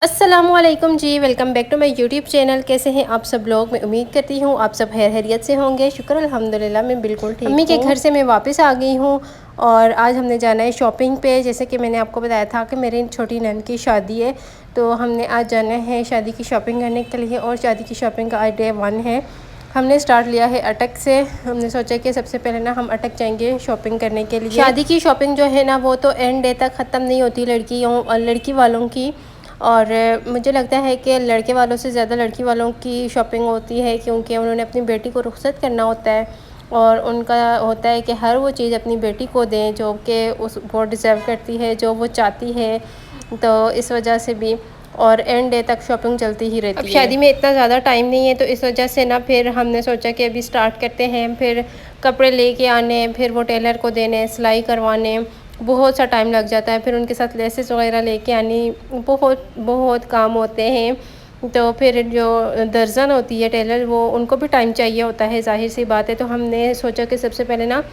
अस्सलामुअलैकुम जी, welcome back to my YouTube channel. कैसे हैं आप सब लोग? मैं उम्मीद करती हूँ आप सब खैरियत से होंगे। शुक्र अल्हम्दुलिल्लाह मैं बिल्कुल ठीक हूँ। अम्मी के घर से मैं वापस आ गई हूँ और आज हमने जाना है शॉपिंग पे। जैसे कि मैंने आपको बताया था कि मेरी छोटी नंद की शादी है, तो हमने आज जाना है शादी की शॉपिंग करने के लिए। और शादी की शॉपिंग का आज डे 1 है। हमने स्टार्ट लिया है अटक से। हमने सोचा कि सबसे पहले ना हम अटक जाएंगे शॉपिंग करने के लिए। शादी की शॉपिंग जो है ना वो तो एंड डे तक ख़त्म नहीं होती लड़कियों और लड़की वालों की। और मुझे लगता है कि लड़के वालों से ज़्यादा लड़की वालों की शॉपिंग होती है, क्योंकि उन्होंने अपनी बेटी को रुखसत करना होता है और उनका होता है कि हर वो चीज़ अपनी बेटी को दें जो कि उस वो डिज़र्व करती है, जो वो चाहती है। तो इस वजह से भी और एंड डे तक शॉपिंग चलती ही रहती है। अब शादी में इतना ज़्यादा टाइम नहीं है, तो इस वजह से ना फिर हमने सोचा कि अभी स्टार्ट करते हैं। फिर कपड़े लेके आने, फिर वो टेलर को देने, सिलाई करवाने, बहुत सा टाइम लग जाता है। फिर उनके साथ लेसेस वगैरह लेके आनी, बहुत बहुत काम होते हैं। तो फिर जो दर्जन होती है टेलर, वो उनको भी टाइम चाहिए होता है, ज़ाहिर सी बात है। तो हमने सोचा कि सबसे पहले ना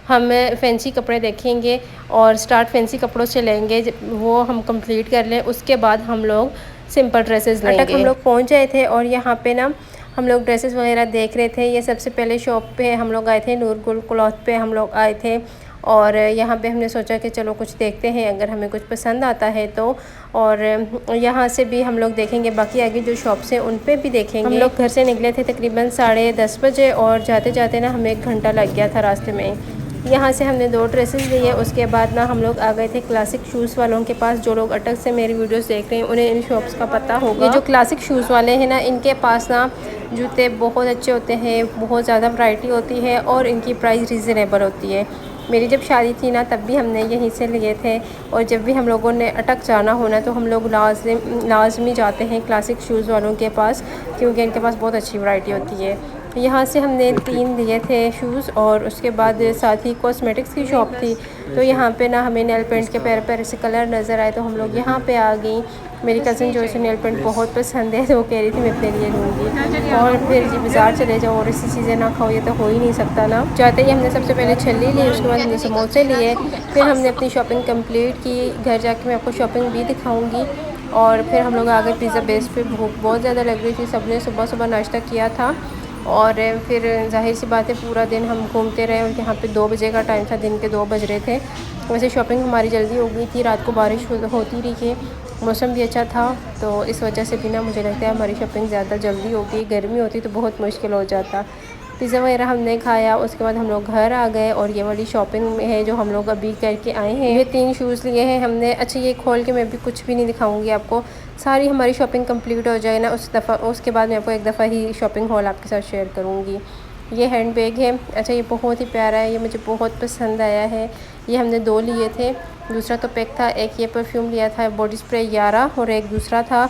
हम फैंसी कपड़े देखेंगे और स्टार्ट फैंसी कपड़ों से लेंगे, वो हम कंप्लीट कर लें। उसके बाद हम लोग सिंपल ड्रेसेस लेंगे। अटक हम लोग पहुंच गए थे और यहाँ पे ना हम लोग ड्रेसेस वगैरह देख रहे थे। ये सबसे पहले शॉप पे हम लोग आए थे, नूरगुल क्लॉथ पे हम लोग आए थे। और यहाँ पे हमने सोचा कि चलो कुछ देखते हैं, अगर हमें कुछ पसंद आता है तो। और यहाँ से भी हम लोग देखेंगे, बाकी आगे जो शॉप्स हैं उन पे भी देखेंगे। हम लोग घर से निकले थे तकरीबन 10:30 बजे और जाते जाते ना हमें 1 घंटा लग गया था रास्ते में। यहाँ से हमने 2 ड्रेसेस लिए। उसके बाद ना हम लोग आ गए थे क्लासिक शूज़ वालों के पास। जो लोग अटक से मेरी वीडियोस देख रहे हैं उन्हें इन शॉप्स का पता होगा। ये जो क्लासिक शूज़ वाले हैं ना, इनके पास ना जूते बहुत अच्छे होते हैं, बहुत ज़्यादा वैरायटी होती है और इनकी प्राइस रीज़नेबल होती है। मेरी जब शादी थी ना तब भी हमने यहीं से लिए थे, और जब भी हम लोगों ने अटक जाना होना तो हम लोग लाजमी जाते हैं क्लासिक शूज़ वालों के पास, क्योंकि इनके पास बहुत अच्छी वैरायटी होती है। यहाँ से हमने 3 लिए थे शूज़। और उसके बाद साथ ही कॉस्मेटिक्स की शॉप थी, तो यहाँ पे ना हमें नेल पेंट के प्यारे प्यारे से कलर नज़र आए, तो हम लोग यहाँ पे आ गई। मेरी कज़न जो इसे नेल पेंट बहुत पसंद है, तो वो कह रही थी मैं अपने लिए लूँगी। और फिर जी बाज़ार चले जाओ और ऐसी चीज़ें ना खाओ, ये तो हो ही नहीं सकता ना। जाते ही हमने सबसे पहले छल्ली ली, उसके बाद हमने समोसे लिए, फिर हमने अपनी शॉपिंग कंप्लीट की। घर जाके मैं आपको शॉपिंग भी दिखाऊँगी। और फिर हम लोग आ गए पिज़्ज़ा बेस पे। भूख बहुत ज़्यादा लग रही थी, सबने सुबह सुबह नाश्ता किया था। और फिर जाहिर सी बात है पूरा दिन हम घूमते रहे, और यहाँ पे 2 बजे का टाइम था, दिन के 2 बज रहे थे। वैसे शॉपिंग हमारी जल्दी हो गई थी, रात को बारिश होती रही है, मौसम भी अच्छा था, तो इस वजह से भी ना मुझे लगता है हमारी शॉपिंग ज़्यादा जल्दी हो गई। गर्मी होती तो बहुत मुश्किल हो जाता। पिज़्ज़ा वगैरह हमने खाया, उसके बाद हम लोग घर आ गए। और ये वाली शॉपिंग में है जो हम लोग अभी करके आए हैं। ये 3 शूज़ लिए हैं हमने। अच्छा, ये खोल के मैं भी कुछ भी नहीं दिखाऊंगी आपको, सारी हमारी शॉपिंग कंप्लीट हो जाए ना उसके बाद मैं आपको एक दफ़ा ही शॉपिंग हॉल आपके साथ शेयर करूँगी। ये हैंड बैग है। अच्छा, ये बहुत ही प्यारा है, ये मुझे बहुत पसंद आया है। ये हमने 2 लिए थे, दूसरा तो पैक था। एक ये परफ्यूम लिया था बॉडी स्प्रे यारा, और एक दूसरा था,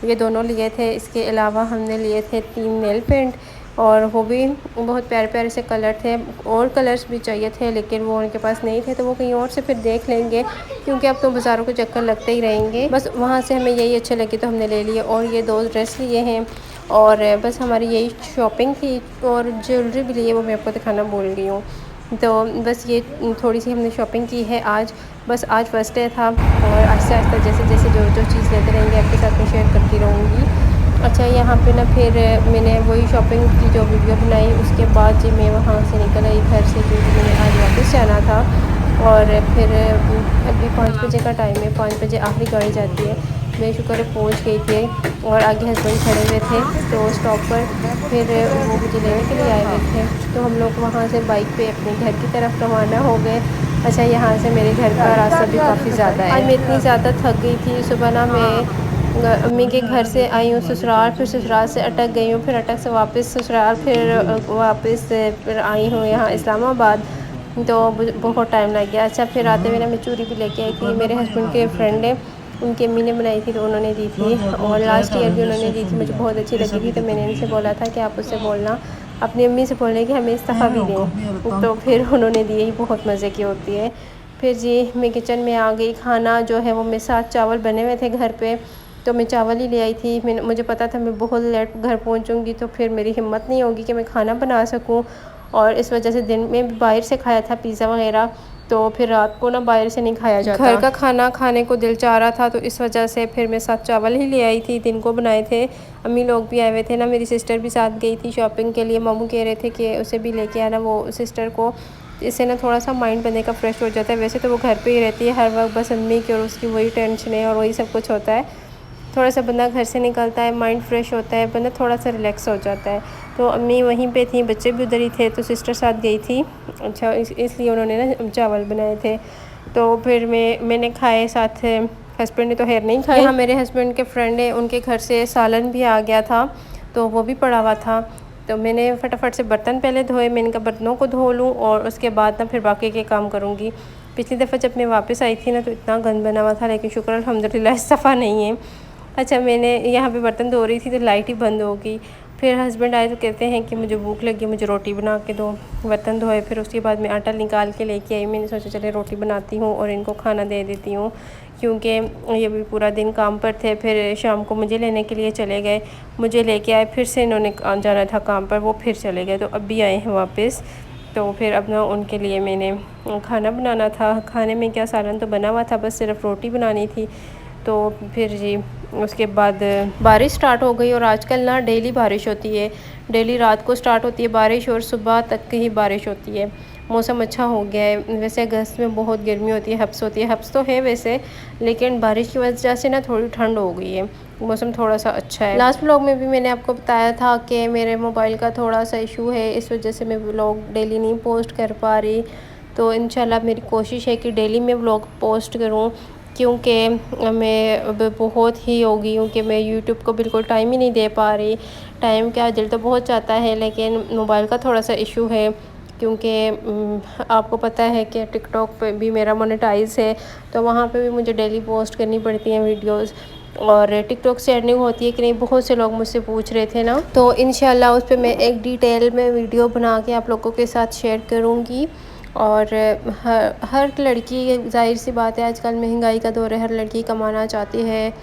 ये दोनों लिए थे। इसके अलावा हमने लिए थे 3 नेल पेंट, और वो भी बहुत प्यारे प्यारे से कलर थे। और कलर्स भी चाहिए थे लेकिन वो उनके पास नहीं थे, तो वो कहीं और से फिर देख लेंगे, क्योंकि अब तो बाज़ारों के चक्कर लगते ही रहेंगे। बस वहाँ से हमें यही अच्छे लगे तो हमने ले लिए। और ये 2 ड्रेस लिए हैं, और बस हमारी यही शॉपिंग थी। और ज्वेलरी भी लिए, वो मैं आपको दिखाना भूल गई हूँ। तो बस ये थोड़ी सी हमने शॉपिंग की है आज। बस आज फर्स्ट डे था, और आहिस्ता आहिस्ता जैसे जैसे जो चीज़ लेते रहेंगे आपके साथ में शेयर करती रहूँगी। अच्छा, यहाँ पे ना फिर मैंने वही शॉपिंग की जो वीडियो बनाई, उसके बाद जी मैं वहाँ से निकल आई घर से, क्योंकि मैंने आज वापस जाना था। और फिर अभी 5 बजे का टाइम है, 5 बजे आखिरी गाड़ी जाती है। मैं शुक्र है पहुँच गई थी, और आगे हस्बैंड खड़े हुए थे तो स्टॉप पर। फिर वो मुझे लेने के लिए आए हुए थे, तो हम लोग वहाँ से बाइक पे अपने घर की तरफ रवाना हो गए। अच्छा, यहाँ से मेरे घर का रास्ता भी काफ़ी ज़्यादा है। आज मैं इतनी ज़्यादा थक गई थी। सुबह ना मैं अम्मी के घर से आई हूँ ससुराल, फिर ससुराल से अटक गई हूँ, फिर अटक से वापस ससुराल, फिर वापस फिर आई हूँ यहाँ इस्लामाबाद। तो बहुत टाइम लग गया। अच्छा, फिर आते हुए ना मैं चूड़ी भी लेके आई थी, मेरे हस्बैंड के फ्रेंड है, उनकी अम्मी ने बनाई थी तो उन्होंने दी थी। और लास्ट ईयर भी उन्होंने दी थी, मुझे बहुत अच्छी लगी थी। तो मैंने इनसे बोला था कि आप उससे बोलना, अपनी अम्मी से बोलने कि हमें इस दफ़ा भी दें, तो फिर उन्होंने दी ही, बहुत मज़े की होती है। फिर जी मैं किचन में आ गई। खाना जो है वो मेरे साथ चावल बने हुए थे घर पे, तो मैं चावल ही ले आई थी। मुझे पता था मैं बहुत लेट घर पहुंचूंगी, तो फिर मेरी हिम्मत नहीं होगी कि मैं खाना बना सकूं। और इस वजह से दिन में भी बाहर से खाया था पिज़्ज़ा वगैरह, तो फिर रात को ना बाहर से नहीं खाया जाता। घर का खाना खाने को दिल चाह रहा था, तो इस वजह से फिर मैं साथ चावल ही ले आई थी, दिन को बनाए थे। अम्मी लोग भी आए हुए थे ना, मेरी सिस्टर भी साथ गई थी शॉपिंग के लिए। मामू कह रहे थे कि उसे भी लेके आना वो सिस्टर को, इससे ना थोड़ा सा माइंड बंदे का फ्रेश हो जाता है। वैसे तो वो घर पे ही रहती है हर वक्त, बस अम्मी की और उसकी वही टेंशन है और वही सब कुछ होता है। थोड़ा सा बंदा घर से निकलता है, माइंड फ्रेश होता है, बंदा थोड़ा सा रिलैक्स हो जाता है। तो अम्मी वहीं पे थी, बच्चे भी उधर ही थे, तो सिस्टर साथ गई थी। अच्छा, इसलिए उन्होंने ना चावल बनाए थे, तो फिर मैंने खाए, साथ हस्बैंड ने तो खैर नहीं खाए। यहाँ मेरे हस्बैंड के फ्रेंड है, उनके घर से सालन भी आ गया था, तो वो भी पड़ा हुआ था। तो मैंने फटाफट से बर्तन पहले धोए, मैंने कहा बर्तनों को धो लूँ और उसके बाद ना फिर बाकी के काम करूँगी। पिछली दफ़ा जब मैं वापस आई थी ना, तो इतना गंद बना हुआ था, लेकिन शुक्र अल्हम्दुलिल्लाह सफ़ा नहीं है। अच्छा, मैंने यहाँ पे बर्तन धो रही थी तो लाइट ही बंद हो गई। फिर हस्बैंड आए तो कहते हैं कि मुझे भूख लगी, मुझे रोटी बना के दो। बर्तन धोए, फिर उसके बाद मैं आटा निकाल के लेके आई। मैंने सोचा चले रोटी बनाती हूँ और इनको खाना दे देती हूँ, क्योंकि ये भी पूरा दिन काम पर थे। फिर शाम को मुझे लेने के लिए चले गए, मुझे लेके आए, फिर से इन्होंने जाना था काम पर, वो फिर चले गए, तो अब भी आए हैं वापस। तो फिर अब ना उनके लिए मैंने खाना बनाना था। खाने में क्या, सालन तो बना हुआ था, बस सिर्फ रोटी बनानी थी। तो फिर जी उसके बाद बारिश स्टार्ट हो गई, और आजकल ना डेली बारिश होती है, डेली रात को स्टार्ट होती है बारिश और सुबह तक ही बारिश होती है। मौसम अच्छा हो गया है। वैसे अगस्त में बहुत गर्मी होती है, हब्स होती है, हब्स तो है वैसे, लेकिन बारिश की वजह से ना थोड़ी ठंड हो गई है, मौसम थोड़ा सा अच्छा है। लास्ट व्लॉग में भी मैंने आपको बताया था कि मेरे मोबाइल का थोड़ा सा इशू है, इस वजह से मैं व्लॉग डेली नहीं पोस्ट कर पा रही। तो इंशाल्लाह मेरी कोशिश है कि डेली मैं व्लॉग पोस्ट करूँ, क्योंकि मैं अब बहुत ही हो गई हूँ कि मैं यूट्यूब को बिल्कुल टाइम ही नहीं दे पा रही। टाइम क्या, दिल तो बहुत चाहता है, लेकिन मोबाइल का थोड़ा सा इशू है, क्योंकि आपको पता है कि टिकटॉक पे भी मेरा मोनेटाइज है, तो वहाँ पे भी मुझे डेली पोस्ट करनी पड़ती हैं वीडियोस। और टिकटॉक से अर्निंग होती है कि नहीं, बहुत से लोग मुझसे पूछ रहे थे ना, तो इंशाल्लाह उस पर मैं एक डिटेल में वीडियो बना के आप लोगों के साथ शेयर करूँगी। और हर लड़की, जाहिर सी बात है आजकल महंगाई का दौर है, हर लड़की कमाना चाहती है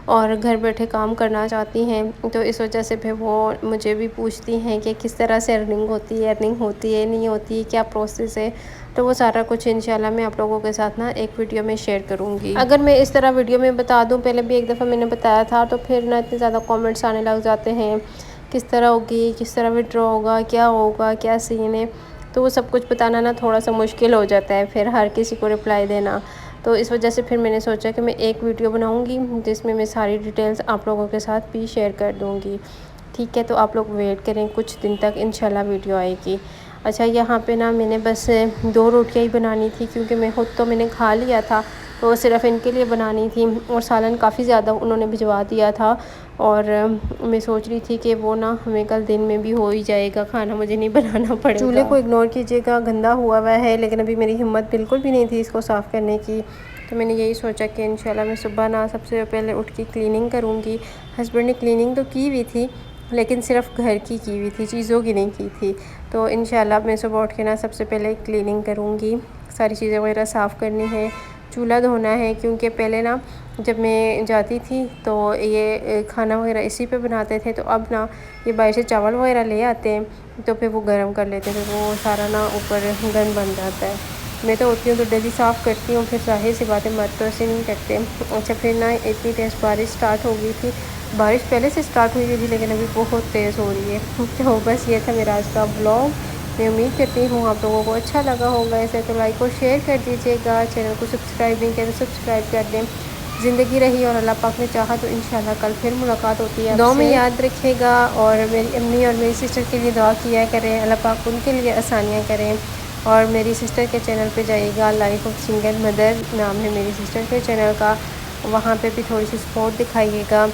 और घर बैठे काम करना चाहती हैं, तो इस वजह से फिर वो मुझे भी पूछती हैं कि किस तरह से अर्निंग होती है, नहीं होती, क्या प्रोसेस है। तो वो सारा कुछ इंशाल्लाह मैं आप लोगों के साथ ना एक वीडियो में शेयर करूँगी। अगर मैं इस तरह वीडियो में बता दूँ, पहले भी एक दफ़ा मैंने बताया था, तो फिर ना इतने ज़्यादा कमेंट्स आने लग जाते हैं, किस तरह होगी, किस तरह विड्रॉ होगा, क्या सीन है, तो वो सब कुछ बताना ना थोड़ा सा मुश्किल हो जाता है, फिर हर किसी को रिप्लाई देना। तो इस वजह से फिर मैंने सोचा कि मैं एक वीडियो बनाऊंगी जिसमें मैं सारी डिटेल्स आप लोगों के साथ भी शेयर कर दूंगी। ठीक है, तो आप लोग वेट करें, कुछ दिन तक इंशाल्लाह वीडियो आएगी। अच्छा, यहाँ पे ना मैंने बस 2 रोटियाँ ही बनानी थी, क्योंकि मैं खुद तो मैंने खा लिया था, तो सिर्फ इनके लिए बनानी थी। और सालन काफ़ी ज़्यादा उन्होंने भिजवा दिया था, और मैं सोच रही थी कि वो ना हमें कल दिन में भी हो ही जाएगा, खाना मुझे नहीं बनाना पड़ेगा। चूल्हे को इग्नोर कीजिएगा, गंदा हुआ है, लेकिन अभी मेरी हिम्मत बिल्कुल भी नहीं थी इसको साफ़ करने की। तो मैंने यही सोचा कि इंशाल्लाह मैं सुबह ना सबसे पहले उठ के क्लीनिंग करूँगी। हस्बैंड ने क्लीनिंग तो की हुई थी, लेकिन सिर्फ घर की हुई थी, चीज़ों की नहीं की थी। तो इंशाल्लाह मैं सुबह उठ के ना सबसे पहले क्लीनिंग करूँगी, सारी चीज़ें वगैरह साफ़ करनी है, चूल्हा धोना है, क्योंकि पहले ना जब मैं जाती थी तो ये खाना वगैरह इसी पे बनाते थे, तो अब ना ये बाहर से चावल वगैरह ले आते हैं, तो फिर वो गर्म कर लेते थे, तो वो सारा ना ऊपर गंद बन जाता है। मैं तो होती हूँ तो डेली साफ़ करती हूँ, फिर जाहिर सी बातें मर्द तो ऐसे नहीं करते। अच्छा, फिर ना इतनी तेज़ बारिश स्टार्ट हो गई थी, बारिश पहले से स्टार्ट हुई थी, लेकिन अभी बहुत तेज़ हो रही है। तो बस ये था मेरा आज का ब्लॉग। मैं उम्मीद करती हूँ आप लोगों को अच्छा लगा होगा। ऐसे तो लाइक और शेयर कर दीजिएगा, चैनल को सब्सक्राइब नहीं किया तो सब्सक्राइब कर दें। ज़िंदगी रही और अल्लाह पाक ने चाहा तो इंशाल्लाह कल फिर मुलाकात होती है। दुआ में याद रखिएगा, और मेरी अम्मी और मेरी सिस्टर के लिए दुआ किया करें, अल्लाह पाक उनके लिए आसानियाँ करें। और मेरी सिस्टर के चैनल पे जाइएगा, लाइफ ऑफ सिंगल मदर नाम है मेरी सिस्टर के चैनल का, वहाँ पे भी थोड़ी सी सपोर्ट दिखाइएगा।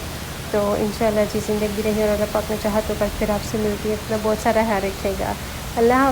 तो इंशाल्लाह जी ज़िंदगी रही और अल्लाह पाक ने चाहा तो कल फिर आपसे मिलती है। अपना बहुत सारा ख्याल रखिएगा। अल्लाह।